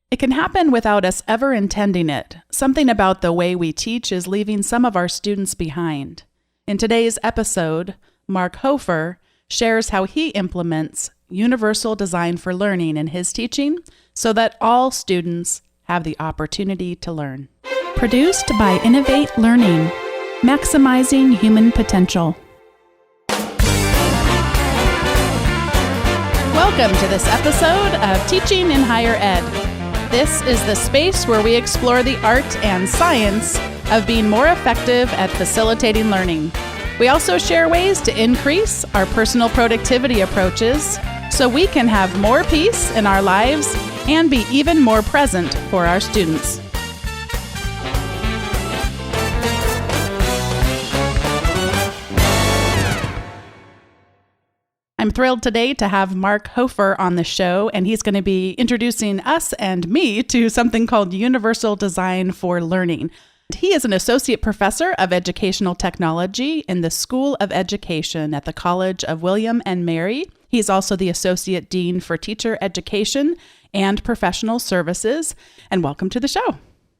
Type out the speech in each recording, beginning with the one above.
It can happen without us ever intending it. Something about the way we teach is leaving some of our students behind. In today's episode, Mark Hofer shares how he implements universal design for learning in his teaching so that all students have the opportunity to learn. Produced by Innovate Learning, maximizing human potential. Welcome to this episode of Teaching in Higher Ed. This is the space where we explore the art and science of being more effective at facilitating learning. We also share ways to increase our personal productivity approaches so we can have more peace in our lives and be even more present for our students. I'm thrilled today to have Mark Hofer on the show, and he's going to be introducing us and me to something called Universal Design for Learning. He is an associate professor of educational technology in the School of Education at the College of William and Mary. He's also the associate dean for teacher education and professional services. And welcome to the show.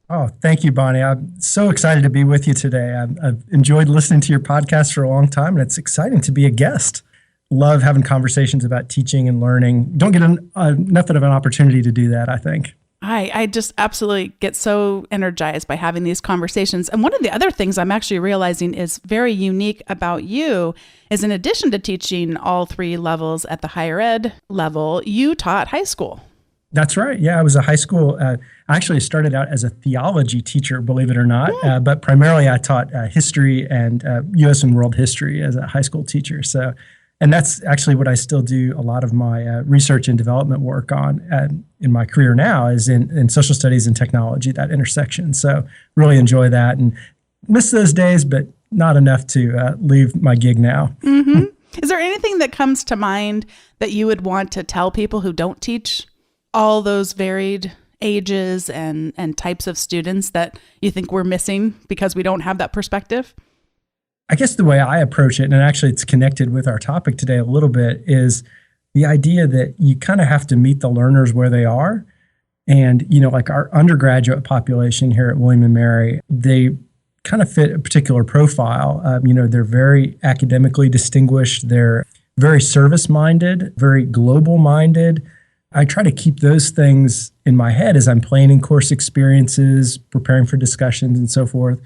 Oh, thank you, Bonnie. I'm so excited to be with you today. I've enjoyed listening to your podcast for a long time, and it's exciting to be a guest. Love having conversations about teaching and learning. Don't get enough of an opportunity to do that, I think. I just absolutely get so energized by having these conversations. And one of the other things I'm actually realizing is very unique about you is, in addition to teaching all three levels at the higher ed level, you taught high school. That's right. Yeah, I was a high school. I actually started out as a theology teacher, believe it or not. But primarily I taught history and U.S. and world history as a high school teacher. And that's actually what I still do a lot of my research and development work on in my career now is in social studies and technology, that intersection. So really enjoy that and miss those days, but not enough to leave my gig now. Mm-hmm. Is there anything that comes to mind that you would want to tell people who don't teach all those varied ages and types of students that you think we're missing because we don't have that perspective? I guess the way I approach it, and actually it's connected with our topic today a little bit, is the idea that you kind of have to meet the learners where they are. And, like our undergraduate population here at William & Mary, they kind of fit a particular profile. They're very academically distinguished. They're very service-minded, very global-minded. I try to keep those things in my head as I'm planning course experiences, preparing for discussions and so forth.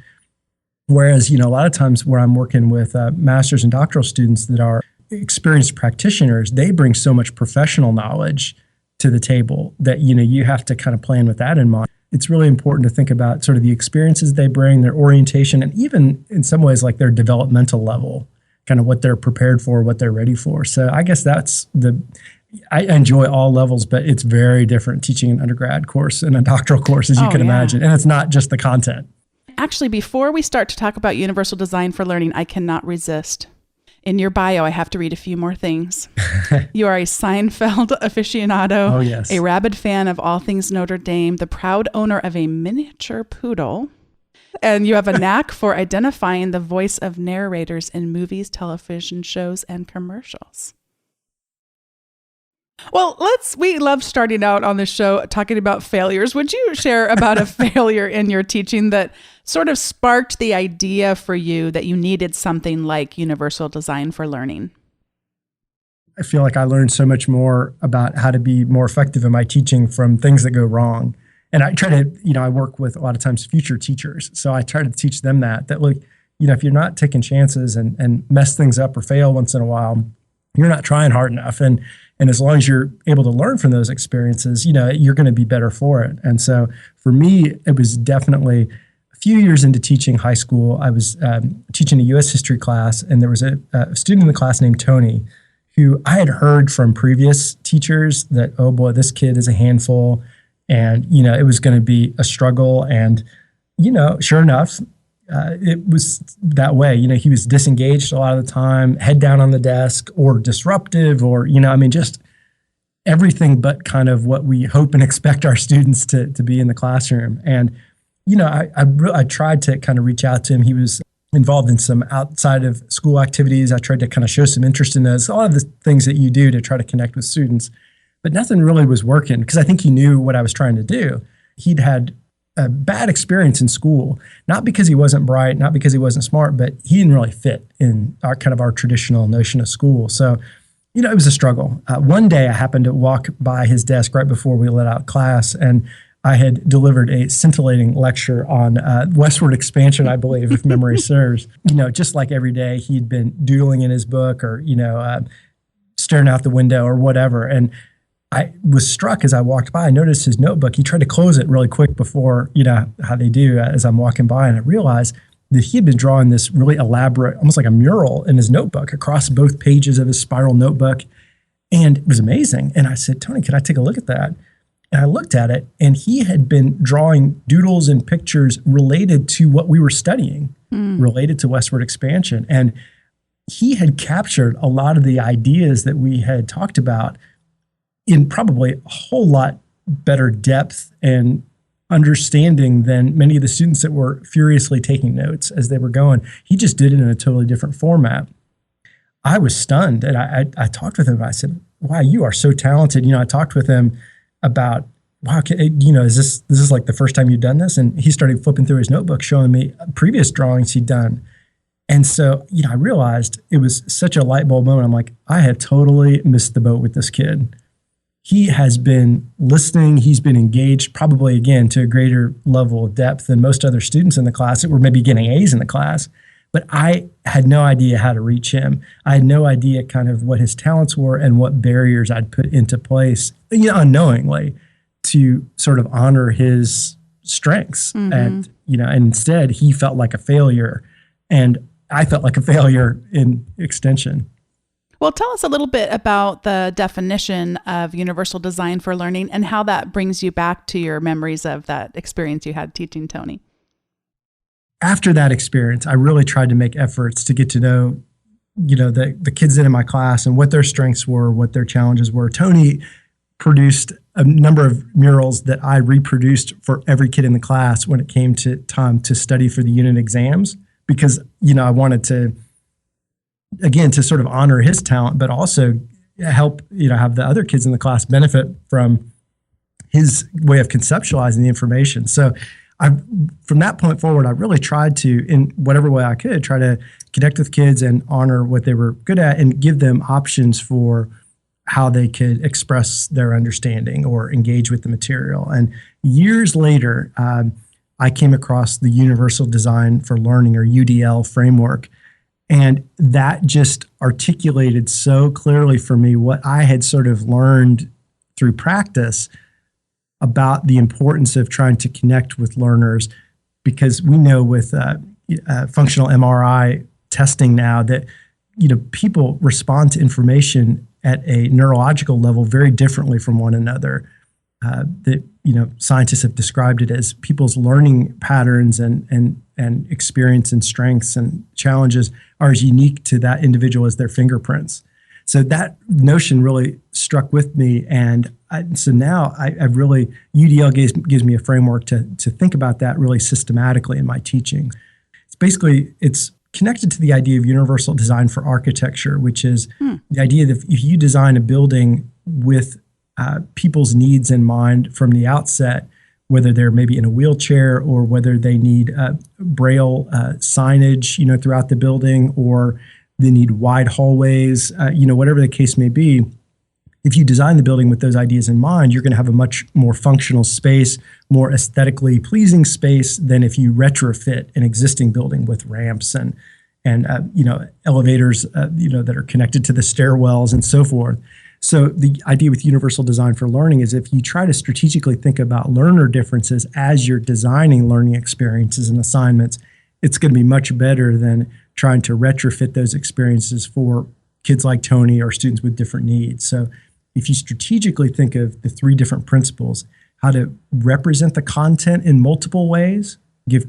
Whereas, a lot of times where I'm working with master's and doctoral students that are experienced practitioners, they bring so much professional knowledge to the table that, you have to kind of plan with that in mind. It's really important to think about sort of the experiences they bring, their orientation, and even in some ways like their developmental level, kind of what they're prepared for, what they're ready for. So I guess I enjoy all levels, but it's very different teaching an undergrad course and a doctoral course, as you can imagine. And it's not just the content. Actually, before we start to talk about universal design for learning, I cannot resist. In your bio, I have to read a few more things. You are a Seinfeld aficionado, oh, yes. A rabid fan of all things Notre Dame, the proud owner of a miniature poodle, and you have a knack for identifying the voice of narrators in movies, television shows, and commercials. Well, we love starting out on the show talking about failures. Would you share about a failure in your teaching that sort of sparked the idea for you that you needed something like universal design for learning? I feel like I learned so much more about how to be more effective in my teaching from things that go wrong. And I try to, I work with a lot of times future teachers. So I try to teach them that look, if you're not taking chances and mess things up or fail once in a while, you're not trying hard enough. And as long as you're able to learn from those experiences, you're going to be better for it. And so for me, it was definitely a few years into teaching high school. I was teaching a U.S. history class, and there was a student in the class named Tony, who I had heard from previous teachers that, oh boy, this kid is a handful, and, it was going to be a struggle. And, sure enough, it was that way. He was disengaged a lot of the time, head down on the desk, or disruptive, or, just everything but kind of what we hope and expect our students to be in the classroom. And, I tried to kind of reach out to him. He was involved in some outside of school activities. I tried to kind of show some interest in those, all of the things that you do to try to connect with students. but nothing really was working because I think he knew what I was trying to do. He'd had a bad experience in school, not because he wasn't bright, not because he wasn't smart, but he didn't really fit in our traditional notion of school. So, it was a struggle. One day I happened to walk by his desk right before we let out class, and I had delivered a scintillating lecture on westward expansion, I believe, if memory serves. Just like every day he'd been doodling in his book or, staring out the window or whatever. And I was struck as I walked by. I noticed his notebook. He tried to close it really quick before, how they do as I'm walking by. And I realized that he had been drawing this really elaborate, almost like a mural in his notebook across both pages of his spiral notebook. And it was amazing. And I said, Tony, can I take a look at that? And I looked at it, and he had been drawing doodles and pictures related to what we were studying, related to westward expansion. And he had captured a lot of the ideas that we had talked about in probably a whole lot better depth and understanding than many of the students that were furiously taking notes as they were going. He just did it in a totally different format. I was stunned, and I talked with him. I said, wow, you are so talented. I talked with him about, wow, is this like the first time you've done this? And he started flipping through his notebook, showing me previous drawings he'd done. And so, I realized it was such a light bulb moment. I'm like, I had totally missed the boat with this kid. He has been listening. He's been engaged, probably, again, to a greater level of depth than most other students in the class that were maybe getting A's in the class. But I had no idea how to reach him. I had no idea kind of what his talents were and what barriers I'd put into place, unknowingly, to sort of honor his strengths. And, and instead he felt like a failure, and I felt like a failure in extension. Well, tell us a little bit about the definition of universal design for learning and how that brings you back to your memories of that experience you had teaching Tony. After that experience, I really tried to make efforts to get to know, the kids in my class and what their strengths were, what their challenges were. Tony produced a number of murals that I reproduced for every kid in the class when it came to time to study for the unit exams, because, I wanted to, again, to sort of honor his talent, but also help, have the other kids in the class benefit from his way of conceptualizing the information. So from that point forward, I really tried to, in whatever way I could, try to connect with kids and honor what they were good at and give them options for how they could express their understanding or engage with the material. And years later, I came across the Universal Design for Learning, or UDL framework. And that just articulated so clearly for me what I had sort of learned through practice about the importance of trying to connect with learners, because we know with functional MRI testing now that people respond to information at a neurological level very differently from one another. That scientists have described it as people's learning patterns and experience and strengths and challenges are as unique to that individual as their fingerprints. So that notion really struck with me, and so now I really, UDL gives me a framework to think about that really systematically in my teaching. It's connected to the idea of universal design for architecture, which is the idea that if you design a building with people's needs in mind from the outset, whether they're maybe in a wheelchair or whether they need braille signage, throughout the building, or they need wide hallways, whatever the case may be. If you design the building with those ideas in mind, you're going to have a much more functional space, more aesthetically pleasing space than if you retrofit an existing building with ramps and elevators, that are connected to the stairwells and so forth. So the idea with universal design for learning is if you try to strategically think about learner differences as you're designing learning experiences and assignments, it's going to be much better than trying to retrofit those experiences for kids like Tony or students with different needs. So if you strategically think of the three different principles, how to represent the content in multiple ways, give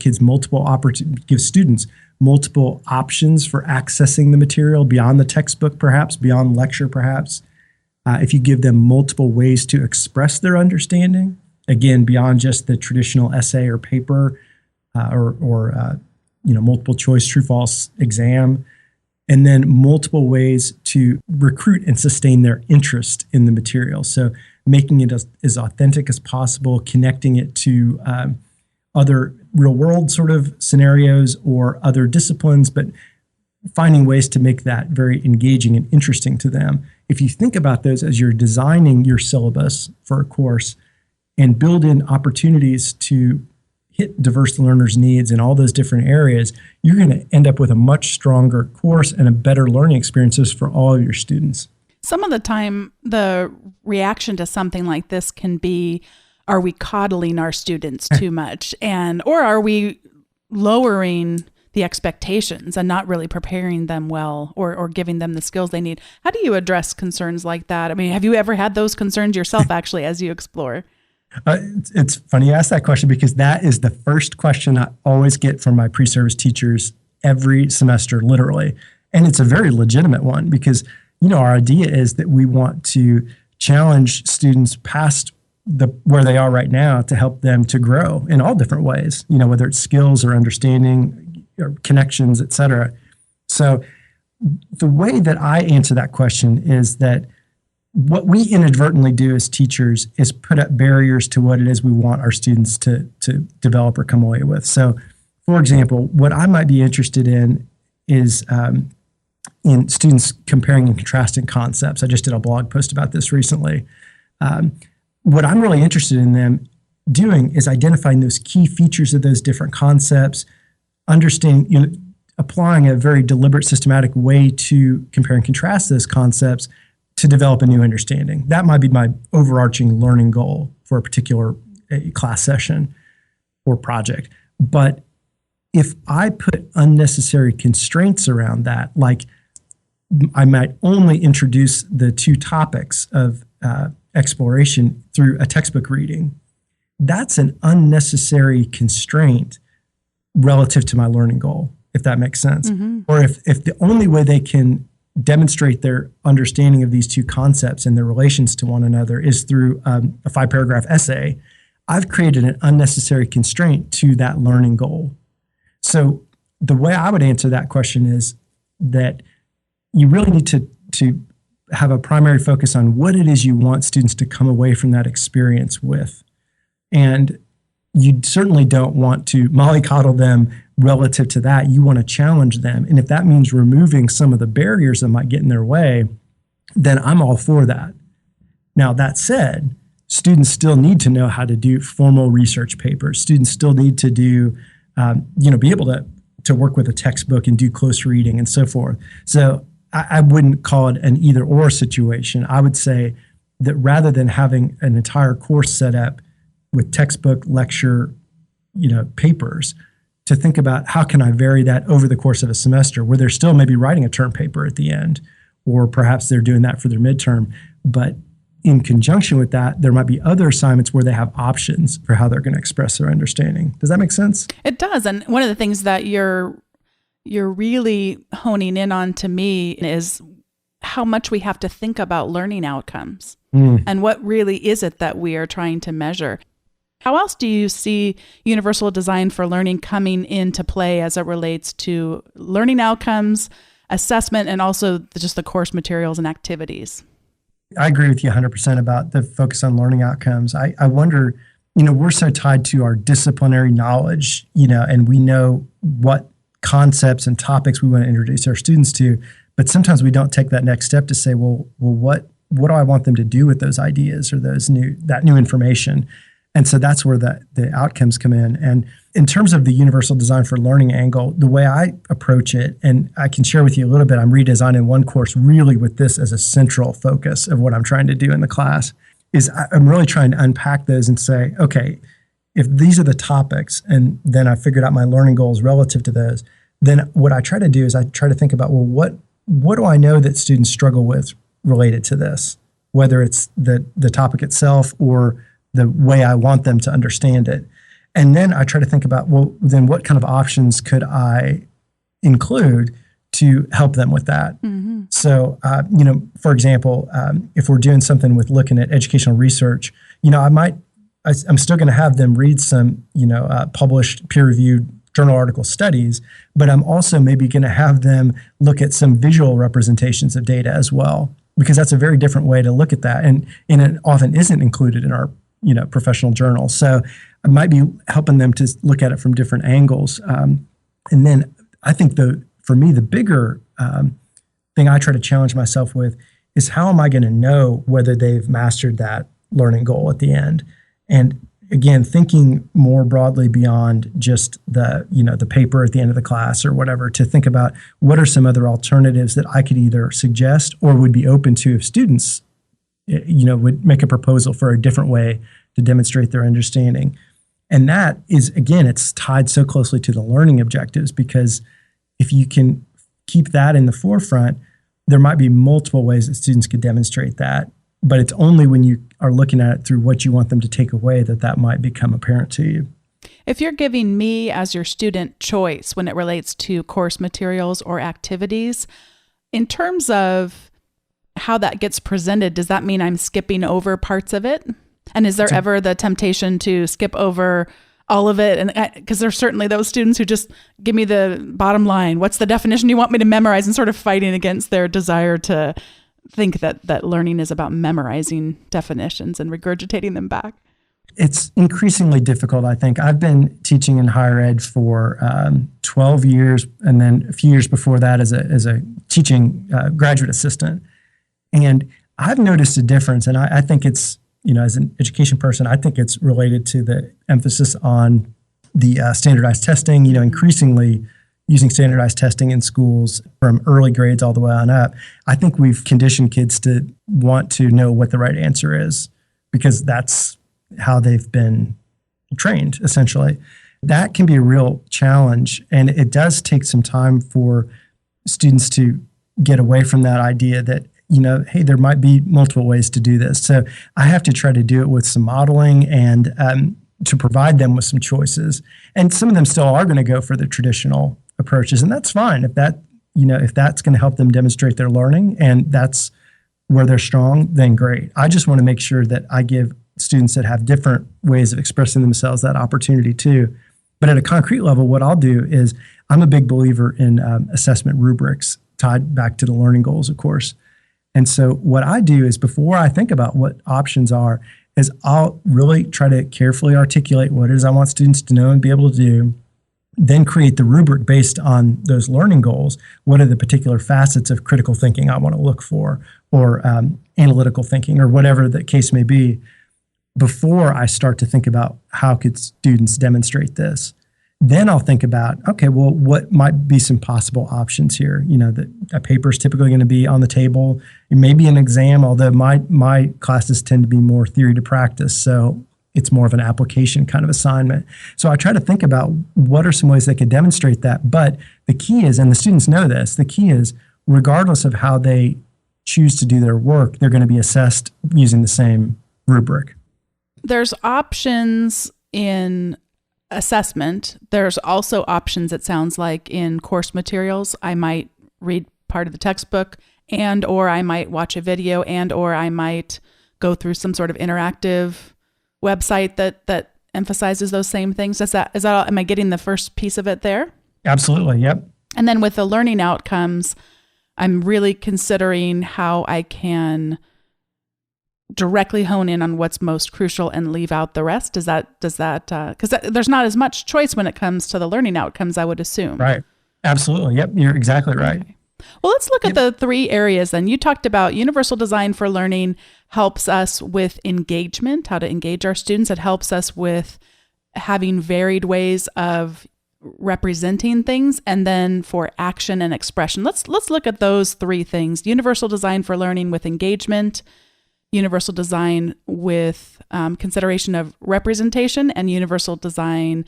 students multiple options for accessing the material beyond the textbook, perhaps, beyond lecture, perhaps. If you give them multiple ways to express their understanding, again, beyond just the traditional essay or paper or multiple choice true false exam, and then multiple ways to recruit and sustain their interest in the material. So making it as authentic as possible, connecting it to other real world sort of scenarios or other disciplines, but finding ways to make that very engaging and interesting to them. If you think about those as you're designing your syllabus for a course and build in opportunities to hit diverse learners' needs in all those different areas, you're going to end up with a much stronger course and a better learning experiences for all of your students. Some of the time, the reaction to something like this can be, are we coddling our students too much? Or are we lowering the expectations and not really preparing them well or giving them the skills they need? How do you address concerns like that? I mean, have you ever had those concerns yourself, actually, as you explore? It's funny you ask that question, because that is the first question I always get from my pre-service teachers every semester, literally. And it's a very legitimate one, because, our idea is that we want to challenge students past where they are right now to help them to grow in all different ways, whether it's skills or understanding or connections, et cetera. So the way that I answer that question is that what we inadvertently do as teachers is put up barriers to what it is we want our students to develop or come away with. So, for example, what I might be interested in is in students comparing and contrasting concepts. I just did a blog post about this recently. What I'm really interested in them doing is identifying those key features of those different concepts, understanding, applying a very deliberate, systematic way to compare and contrast those concepts to develop a new understanding. That might be my overarching learning goal for a particular class session or project. But if I put unnecessary constraints around that, like I might only introduce the two topics of exploration through a textbook reading, that's an unnecessary constraint relative to my learning goal, if that makes sense. Mm-hmm. Or if the only way they can demonstrate their understanding of these two concepts and their relations to one another is through a 5-paragraph essay, I've created an unnecessary constraint to that learning goal. So the way I would answer that question is that you really need to have a primary focus on what it is you want students to come away from that experience with. And you certainly don't want to mollycoddle them relative to that. You want to challenge them. And if that means removing some of the barriers that might get in their way, then I'm all for that. Now, that said, students still need to know how to do formal research papers. Students still need to do, be able to work with a textbook and do close reading and so forth. So I wouldn't call it an either or situation. I would say that rather than having an entire course set up with textbook, lecture, papers, to think about how can I vary that over the course of a semester where they're still maybe writing a term paper at the end, or perhaps they're doing that for their midterm. But in conjunction with that, there might be other assignments where they have options for how they're going to express their understanding. Does that make sense? It does. And one of the things that you're really honing in on to me is how much we have to think about learning outcomes and what really is it that we are trying to measure. How else do you see universal design for learning coming into play as it relates to learning outcomes, assessment, and also just the course materials and activities? I agree with you 100% about the focus on learning outcomes. I wonder, we're so tied to our disciplinary knowledge, and we know what concepts and topics we want to introduce our students to, but sometimes we don't take that next step to say, well, what do I want them to do with those ideas or that new information? And so that's where the outcomes come in. And in terms of the universal design for learning angle, the way I approach it, and I can share with you a little bit, I'm redesigning one course really with this as a central focus of what I'm trying to do in the class, is I'm really trying to unpack those and say, okay, if these are the topics and then I figured out my learning goals relative to those, then what I try to do is I try to think about, well, what do I know that students struggle with related to this, whether it's the topic itself or the way I want them to understand it. And then I try to think about, well, then what kind of options could I include to help them with that? Mm-hmm. So, for example, if we're doing something with looking at educational research, I'm still going to have them read some, published peer-reviewed journal article studies, but I'm also maybe going to have them look at some visual representations of data as well, because that's a very different way to look at that. And it often isn't included in our, professional journals. So I might be helping them to look at it from different angles. And then I think for me, the bigger thing I try to challenge myself with is how am I going to know whether they've mastered that learning goal at the end? And again, thinking more broadly beyond just the paper at the end of the class or whatever, to think about what are some other alternatives that I could either suggest or would be open to if students, would make a proposal for a different way to demonstrate their understanding. And that is, again, it's tied so closely to the learning objectives, because if you can keep that in the forefront, there might be multiple ways that students could demonstrate that. But it's only when you are looking at it through what you want them to take away that might become apparent to you. If you're giving me as your student choice when it relates to course materials or activities, in terms of how that gets presented, does that mean I'm skipping over parts of it? And is there ever the temptation to skip over all of it? And because there's certainly those students who just give me the bottom line. What's the definition you want me to memorize? And sort of fighting against their desire to think that learning is about memorizing definitions and regurgitating them back. It's increasingly difficult, I think. I've been teaching in higher ed for 12 years, and then a few years before that as a teaching graduate assistant. And I've noticed a difference, and I think it's, as an education person, I think it's related to the emphasis on the standardized testing, increasingly using standardized testing in schools from early grades all the way on up. I think we've conditioned kids to want to know what the right answer is, because that's how they've been trained, essentially. That can be a real challenge, and it does take some time for students to get away from that idea that, hey, there might be multiple ways to do this. So I have to try to do it with some modeling and to provide them with some choices. And some of them still are going to go for the traditional approaches, and that's fine if that's going to help them demonstrate their learning and that's where they're strong, then great. I just want to make sure that I give students that have different ways of expressing themselves that opportunity too. But at a concrete level, what I'll do is I'm a big believer in assessment rubrics tied back to the learning goals, of course. And so what I do is, before I think about what options are, is I'll really try to carefully articulate what it is I want students to know and be able to do, then create the rubric based on those learning goals. What are the particular facets of critical thinking I want to look for, or analytical thinking, or whatever the case may be, before I start to think about how could students demonstrate this. Then I'll think about, okay, well, what might be some possible options here? A paper is typically going to be on the table. It may be an exam, although my classes tend to be more theory to practice, so it's more of an application kind of assignment. So I try to think about what are some ways they could demonstrate that. But the key is, and the students know this, the key is, regardless of how they choose to do their work, they're going to be assessed using the same rubric. There's options in assessment. There's also options, it sounds like, in course materials. I might read part of the textbook, or I might watch a video, or I might go through some sort of interactive website that emphasizes those same things. Am I getting the first piece of it there? Absolutely. Yep. And then with the learning outcomes, I'm really considering how I can directly hone in on what's most crucial and leave out the rest. Does that, because there's not as much choice when it comes to the learning outcomes, I would assume. Right. Absolutely. Yep. You're exactly right. Okay. Well, let's look at the three areas then. You talked about universal design for learning helps us with engagement, how to engage our students. It helps us with having varied ways of representing things, and then for action and expression. Let's look at those three things. Universal design for learning with engagement, universal design with consideration of representation, and universal design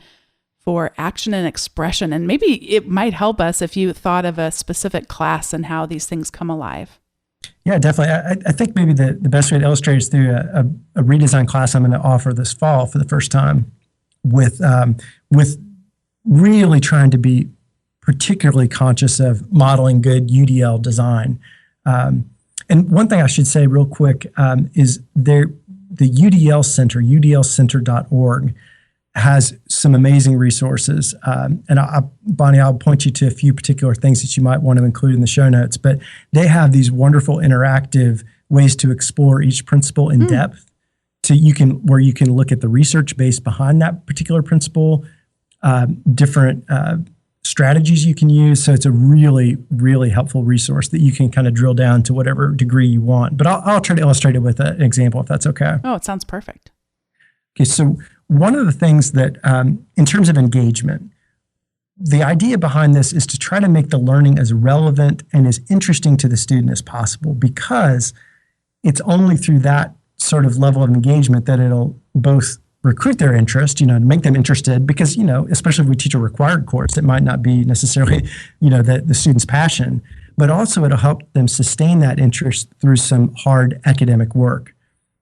for action and expression. And maybe it might help us if you thought of a specific class and how these things come alive. Yeah, definitely. I think maybe the best way to illustrate is through a redesign class I'm going to offer this fall for the first time, with really trying to be particularly conscious of modeling good UDL design. And one thing I should say real quick is the UDL Center, udlcenter.org, has some amazing resources. And Bonnie, I'll point you to a few particular things that you might want to include in the show notes, but they have these wonderful interactive ways to explore each principle in depth. Where you can look at the research base behind that particular principle, different strategies you can use. So it's a really, really helpful resource that you can kind of drill down to whatever degree you want. But I'll try to illustrate it with an example if that's okay. Oh, it sounds perfect. Okay, so one of the things that, in terms of engagement, the idea behind this is to try to make the learning as relevant and as interesting to the student as possible, because it's only through that sort of level of engagement that it'll both recruit their interest, to make them interested, because, especially if we teach a required course, it might not be necessarily, the student's passion, but also it'll help them sustain that interest through some hard academic work.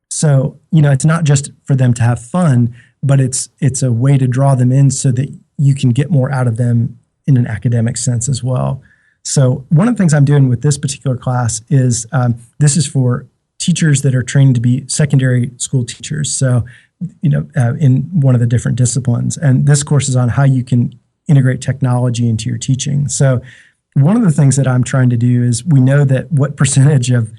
So, it's not just for them to have fun, but it's a way to draw them in so that you can get more out of them in an academic sense as well. So one of the things I'm doing with this particular class is this is for teachers that are trained to be secondary school teachers. So, in one of the different disciplines. And this course is on how you can integrate technology into your teaching. So one of the things that I'm trying to do is, we know that what percentage of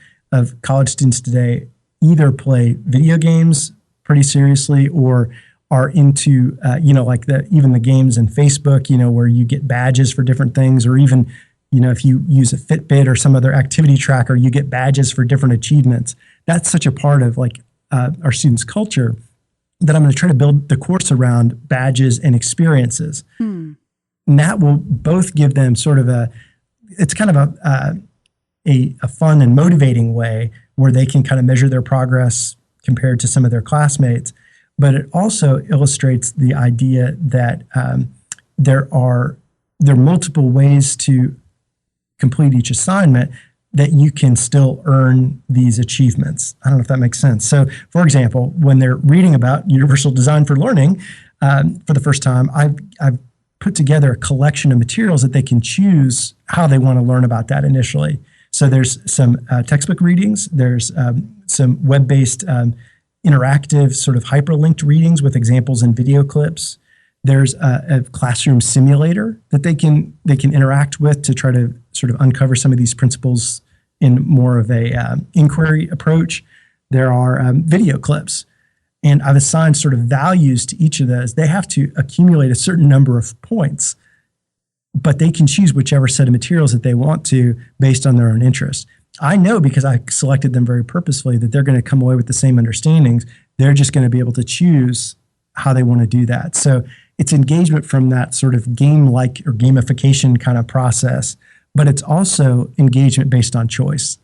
college students today either play video games pretty seriously or are into, even the games in Facebook, where you get badges for different things, or even, if you use a Fitbit or some other activity tracker, you get badges for different achievements. That's such a part of our students' culture that I'm going to try to build the course around badges and experiences. And that will both give them sort of a fun and motivating way where they can kind of measure their progress compared to some of their classmates. But it also illustrates the idea that there are multiple ways to complete each assignment that you can still earn these achievements. I don't know if that makes sense. So, for example, when they're reading about universal design for learning for the first time, I've put together a collection of materials that they can choose how they want to learn about that initially. So there's some textbook readings, there's some web-based interactive sort of hyperlinked readings with examples and video clips. There's a classroom simulator that they can interact with to try to sort of uncover some of these principles in more of a inquiry approach. There are video clips, and I've assigned sort of values to each of those. They have to accumulate a certain number of points, but they can choose whichever set of materials that they want to based on their own interests. I know, because I selected them very purposefully, that they're going to come away with the same understandings. They're just going to be able to choose how they want to do that. So it's engagement from that sort of game-like or gamification kind of process, but it's also engagement based on choice.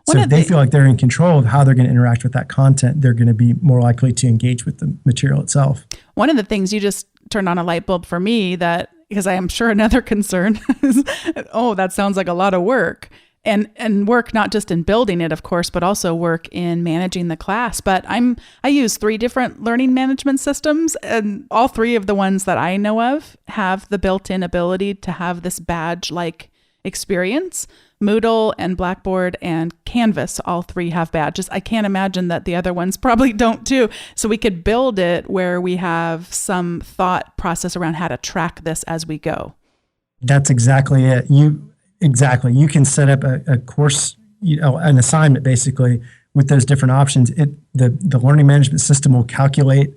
So if they feel like they're in control of how they're going to interact with that content, they're going to be more likely to engage with the material itself. One of the things you just turned on a light bulb for me, that, because I am sure another concern is, that sounds like a lot of work. And work not just in building it, of course, but also work in managing the class. But I use 3 different learning management systems, and all 3 of the ones that I know of have the built-in ability to have this badge-like experience. Moodle and Blackboard and Canvas, all 3 have badges. I can't imagine that the other ones probably don't too. So we could build it where we have some thought process around how to track this as we go. That's exactly it. Exactly. You can set up a course, an assignment basically with those different options. The learning management system will calculate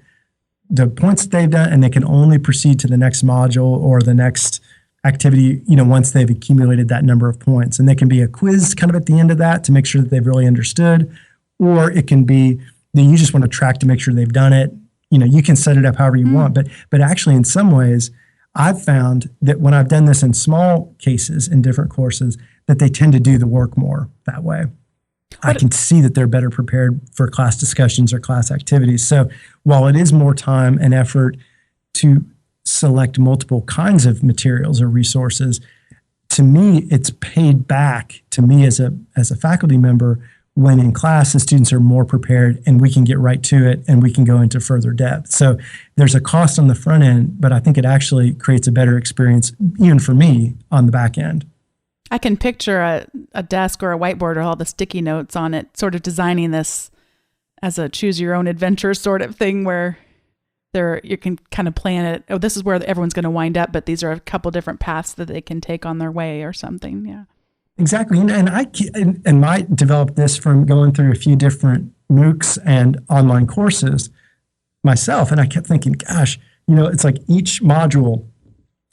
the points that they've done, and they can only proceed to the next module or the next activity, once they've accumulated that number of points. And they can be a quiz kind of at the end of that to make sure that they've really understood, or it can be that you just want to track to make sure they've done it. You can set it up however you want, but actually in some ways, I've found that when I've done this in small cases in different courses, that they tend to do the work more that way. I can see that they're better prepared for class discussions or class activities. So while it is more time and effort to select multiple kinds of materials or resources, to me, it's paid back to me as a faculty member when in class the students are more prepared and we can get right to it and we can go into further depth. So there's a cost on the front end, but I think it actually creates a better experience even for me on the back end. I can picture a desk or a whiteboard or all the sticky notes on it, sort of designing this as a choose your own adventure sort of thing where You can kind of plan it. Oh, this is where everyone's going to wind up, but these are a couple different paths that they can take on their way or something. Yeah. Exactly. And I developed this from going through a few different MOOCs and online courses myself. And I kept thinking, gosh, it's like each module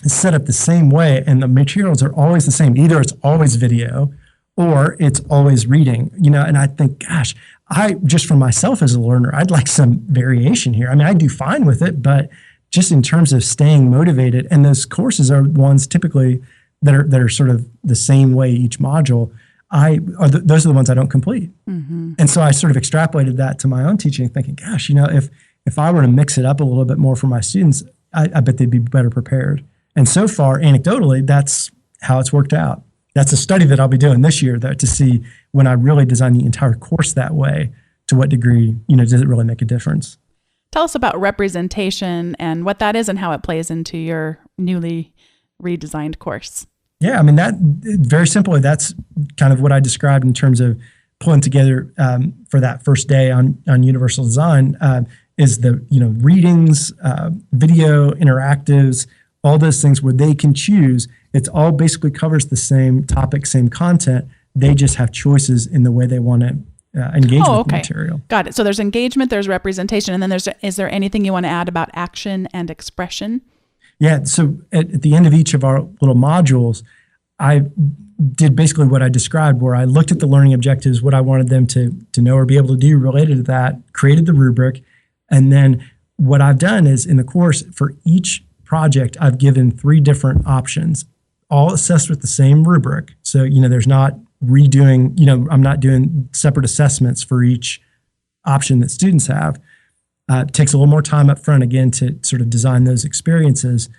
is set up the same way and the materials are always the same. Either it's always video or it's always reading, and I think, gosh, just for myself as a learner, I'd like some variation here. I mean, I do fine with it, but just in terms of staying motivated, and those courses are ones typically that are sort of the same way each module, those are the ones I don't complete. Mm-hmm. And so I sort of extrapolated that to my own teaching, thinking, gosh, if I were to mix it up a little bit more for my students, I bet they'd be better prepared. And so far, anecdotally, that's how it's worked out. That's a study that I'll be doing this year, though, to see when I really design the entire course that way, to what degree, does it really make a difference? Tell us about representation and what that is and how it plays into your newly redesigned course. Yeah, I mean, that very simply, that's kind of what I described in terms of pulling together for that first day on Universal Design is the readings, video, interactives, all those things where they can choose. It's all basically covers the same topic, same content. They just have choices in the way they want to engage with the material. Got it. So there's engagement, there's representation, and then is there anything you want to add about action and expression? Yeah. So at the end of each of our little modules, I did basically what I described, where I looked at the learning objectives, what I wanted them to know or be able to do related to that, created the rubric. And then what I've done is in the course for each project, I've given 3 different options, all assessed with the same rubric. So, there's not redoing, I'm not doing separate assessments for each option that students have. It takes a little more time up front, again, to sort of design those experiences.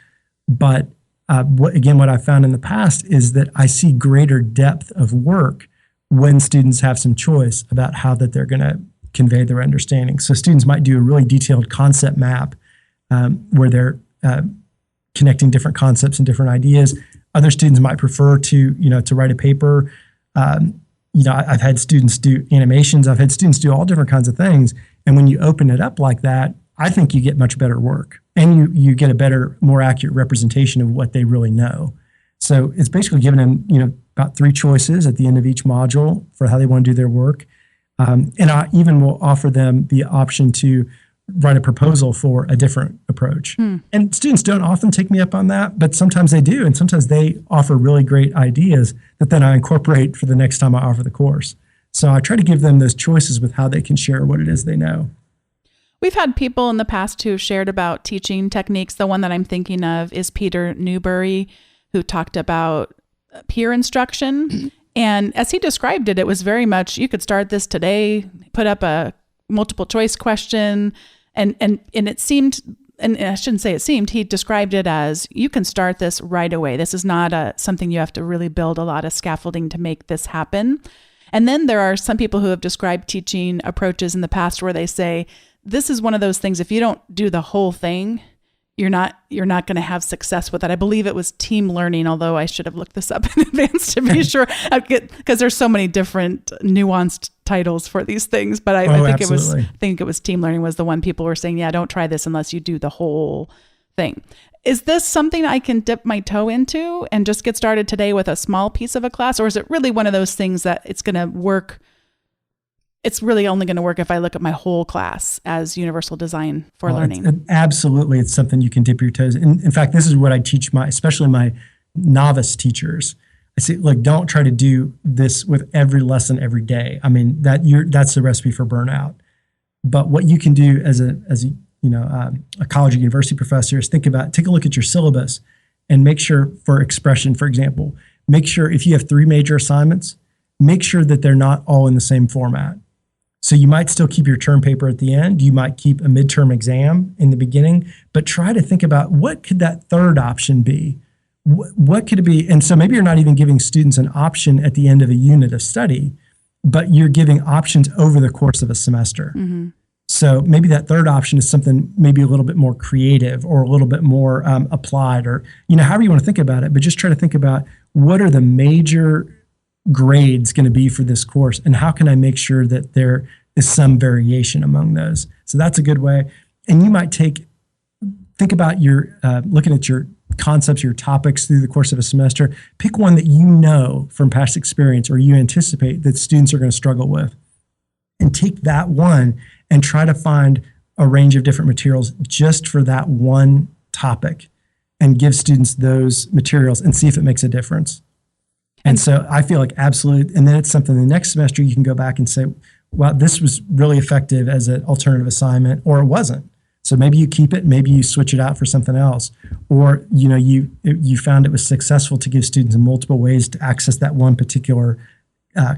But what I found in the past is that I see greater depth of work when students have some choice about how that they're going to convey their understanding. So students might do a really detailed concept map where they're connecting different concepts and different ideas. Other students might prefer to write a paper. I've had students do animations. I've had students do all different kinds of things. And when you open it up like that, I think you get much better work, and you get a better, more accurate representation of what they really know. So it's basically giving them, about 3 choices at the end of each module for how they want to do their work. And I even will offer them the option to write a proposal for a different approach. And students don't often take me up on that, but sometimes they do. And sometimes they offer really great ideas that then I incorporate for the next time I offer the course. So I try to give them those choices with how they can share what it is they know. We've had people in the past who shared about teaching techniques. The one that I'm thinking of is Peter Newberry, who talked about peer instruction. And as he described it, it was very much, you could start this today, put up a multiple choice question, and it seemed, and I shouldn't say it seemed, he described it as, you can start this right away. This is not something you have to really build a lot of scaffolding to make this happen. And then there are some people who have described teaching approaches in the past where they say, this is one of those things, if you don't do the whole thing, you're not going to have success with it. I believe it was team learning, although I should have looked this up in advance to be sure, because there's so many different nuanced titles for these things. But I think it was team learning was the one people were saying, yeah, don't try this unless you do the whole thing. Is this something I can dip my toe into and just get started today with a small piece of a class? Or is it really one of those things that it's going to work? It's really only going to work if I look at my whole class as universal design for learning. Absolutely. It's something you can dip your toes in. In fact, this is what I teach especially my novice teachers. I say, look, don't try to do this with every lesson every day. I mean, that's the recipe for burnout. But what you can do as a college or university professor is take a look at your syllabus and make sure, for expression, for example, make sure if you have 3 major assignments, make sure that they're not all in the same format. So you might still keep your term paper at the end. You might keep a midterm exam in the beginning, but try to think about what could that third option be? What could it be? And so maybe you're not even giving students an option at the end of a unit of study, but you're giving options over the course of a semester. Mm-hmm. So maybe that third option is something maybe a little bit more creative or a little bit more applied, or however you want to think about it. But just try to think about what are the major grades going to be for this course, and how can I make sure that there is some variation among those? So that's a good way. And you might take think about your looking at your concepts, your topics through the course of a semester. Pick one that you know from past experience or you anticipate that students are going to struggle with, and take that one and try to find a range of different materials just for that one topic and give students those materials and see if it makes a difference. And so I feel like absolutely, and then it's something the next semester you can go back and say, well, this was really effective as an alternative assignment, or it wasn't. So maybe you keep it, maybe you switch it out for something else, or you found it was successful to give students multiple ways to access that one particular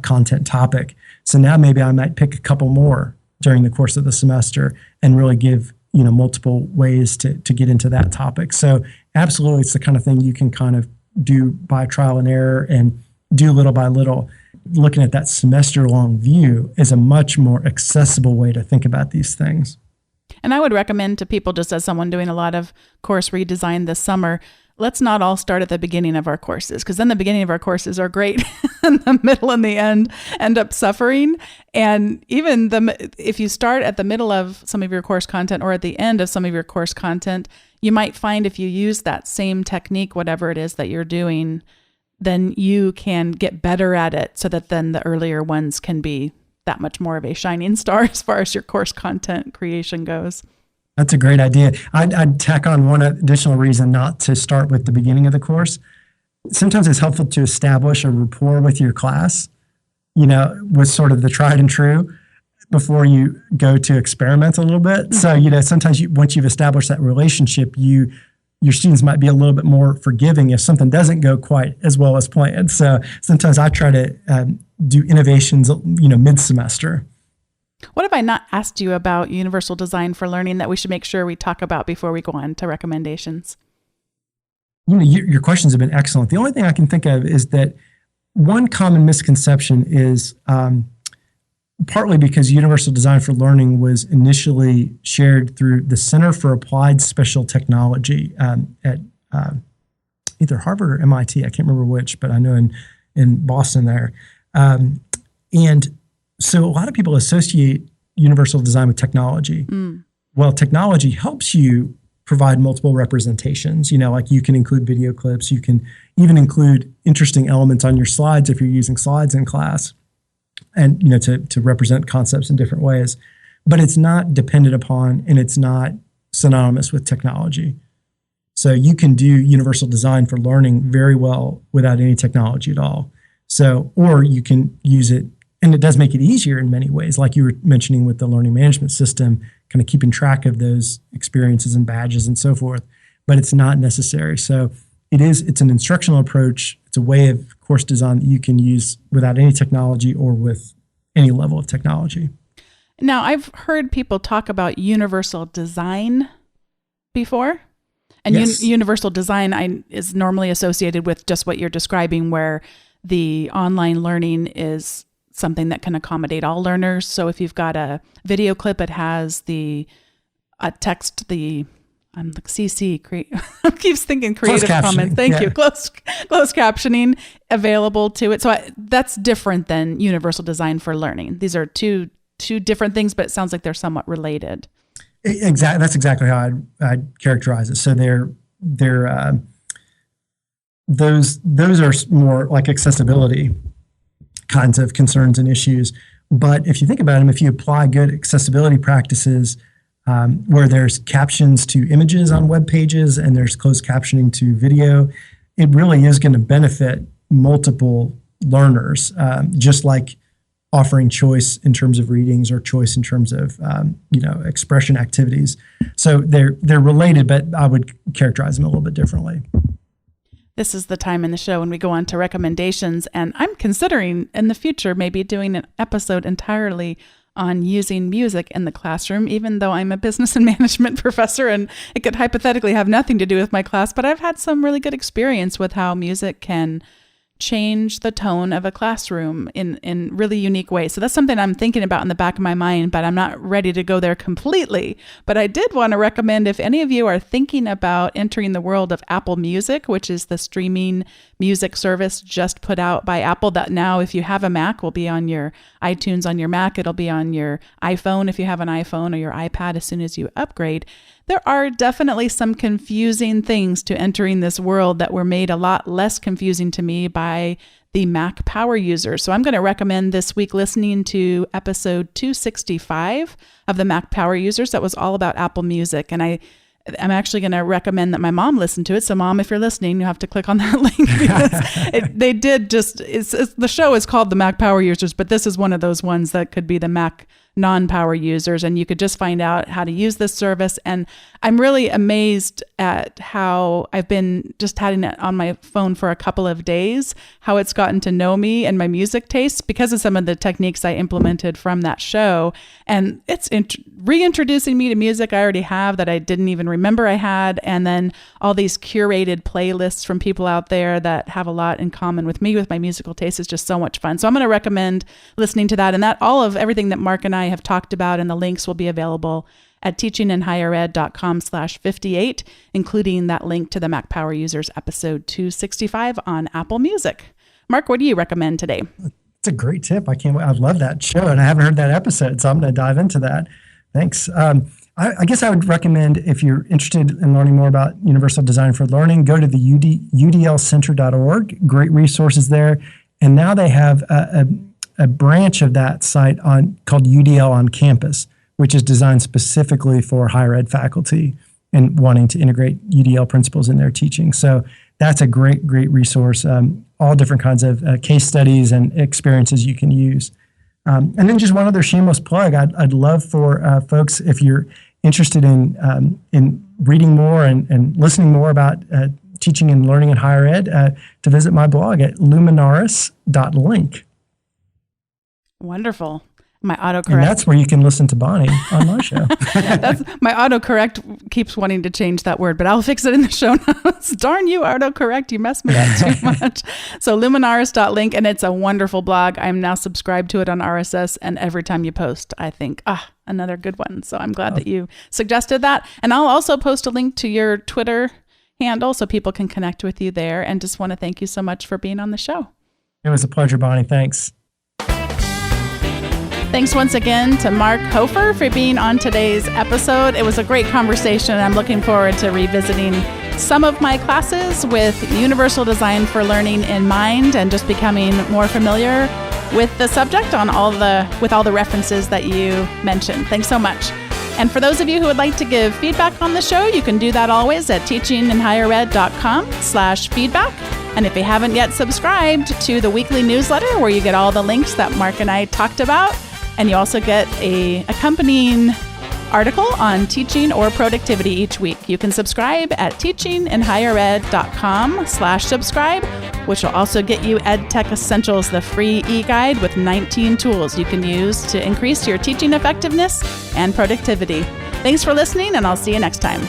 content topic. So now maybe I might pick a couple more during the course of the semester and really give multiple ways to get into that topic. So absolutely, it's the kind of thing you can kind of do by trial and error and do little by little. Looking at that semester-long view is a much more accessible way to think about these things. And I would recommend to people, just as someone doing a lot of course redesign this summer, let's not all start at the beginning of our courses, because then the beginning of our courses are great and the middle and the end up suffering. And even if you start at the middle of some of your course content or at the end of some of your course content, you might find if you use that same technique, whatever it is that you're doing, then you can get better at it so that then the earlier ones can be that much more of a shining star as far as your course content creation goes. That's a great idea. I'd tack on one additional reason not to start with the beginning of the course. Sometimes it's helpful to establish a rapport with your class, with sort of the tried and true before you go to experiment a little bit. So, sometimes once you've established that relationship, your students might be a little bit more forgiving if something doesn't go quite as well as planned. So sometimes I try to do innovations, mid-semester. What have I not asked you about universal design for learning that we should make sure we talk about before we go on to recommendations? Your questions have been excellent. The only thing I can think of is that one common misconception is partly because universal design for learning was initially shared through the Center for Applied Special Technology at either Harvard or MIT. I can't remember which, but I know in Boston there. And so a lot of people associate universal design with technology. Well, technology helps you provide multiple representations. Like you can include video clips. You can even include interesting elements on your slides if you're using slides in class, and to represent concepts in different ways. But it's not dependent upon, and it's not synonymous with technology. So you can do universal design for learning very well without any technology at all. So, or you can use it, and it does make it easier in many ways, like you were mentioning with the learning management system, kind of keeping track of those experiences and badges and so forth, but it's not necessary. So it's an instructional approach. It's a way of course design that you can use without any technology or with any level of technology. Now, I've heard people talk about universal design before. And yes. Universal design is normally associated with just what you're describing, where the online learning is something that can accommodate all learners. So if you've got a video clip, it has the text, I'm like CC, I keep thinking Creative Commons. Thank you. Closed captioning available to it. So that's different than universal design for learning. These are two different things, but it sounds like they're somewhat related. Exactly. That's exactly how I'd characterize it. So those are more like accessibility kinds of concerns and issues. But if you think about them, if you apply good accessibility practices, where there's captions to images on web pages and there's closed captioning to video, it really is going to benefit multiple learners, just like offering choice in terms of readings or choice in terms of expression activities. So they're related, but I would characterize them a little bit differently. This is the time in the show when we go on to recommendations, and I'm considering in the future maybe doing an episode entirely on using music in the classroom, even though I'm a business and management professor and it could hypothetically have nothing to do with my class, but I've had some really good experience with how music can change the tone of a classroom in really unique ways. So that's something I'm thinking about in the back of my mind, but I'm not ready to go there completely. But I did want to recommend, if any of you are thinking about entering the world of Apple Music, which is the streaming music service just put out by Apple, that now if you have a Mac will be on your iTunes on your Mac, it'll be on your iPhone if you have an iPhone, or your iPad as soon as you upgrade. There are definitely some confusing things to entering this world that were made a lot less confusing to me by the Mac power users. So I'm going to recommend this week listening to episode 265 of the Mac power users. That was all about Apple Music. And I'm actually going to recommend that my mom listen to it. So Mom, if you're listening, you have to click on that link because the show is called the Mac power users, but this is one of those ones that could be the Mac non-power users, and you could just find out how to use this service. And I'm really amazed at how I've been just having it on my phone for a couple of days, how it's gotten to know me and my music tastes because of some of the techniques I implemented from that show. And it's reintroducing me to music I already have that I didn't even remember I had. And then all these curated playlists from people out there that have a lot in common with me with my musical taste is just so much fun. So I'm going to recommend listening to that, and that all of everything that Mark and I have talked about, and the links will be available at teachinginhighered.com/58, including that link to the Mac Power Users episode 265 on Apple Music. Mark, what do you recommend today? It's a great tip. I love that show, and I haven't heard that episode, so I'm going to dive into that. Thanks. I guess I would recommend, if you're interested in learning more about Universal Design for Learning, go to the udlcenter.org. Great resources there. And now they have a branch of that site called UDL on Campus, which is designed specifically for higher ed faculty and wanting to integrate UDL principles in their teaching. So that's a great resource. All different kinds of case studies and experiences you can use. And then just one other shameless plug. I'd love for folks, if you're interested in reading more and listening more about teaching and learning in higher ed, to visit my blog at luminaris.link. Wonderful. My autocorrect. And that's where you can listen to Bonnie on my show. My autocorrect keeps wanting to change that word, but I'll fix it in the show notes. Darn you, autocorrect. You messed me up too much. So luminaris.link, and it's a wonderful blog. I'm now subscribed to it on RSS, and every time you post, I think, another good one. So I'm glad that you suggested that. And I'll also post a link to your Twitter handle so people can connect with you there. And just want to thank you so much for being on the show. It was a pleasure, Bonnie. Thanks. Thanks once again to Mark Hofer for being on today's episode. It was a great conversation. I'm looking forward to revisiting some of my classes with Universal Design for Learning in mind and just becoming more familiar with the subject with all the references that you mentioned. Thanks so much. And for those of you who would like to give feedback on the show, you can do that always at teachinginhighered.com/feedback. And if you haven't yet subscribed to the weekly newsletter where you get all the links that Mark and I talked about, and you also get a accompanying article on teaching or productivity each week, you can subscribe at teachinginhighered.com/subscribe, which will also get you EdTech Essentials, the free e-guide with 19 tools you can use to increase your teaching effectiveness and productivity. Thanks for listening, and I'll see you next time.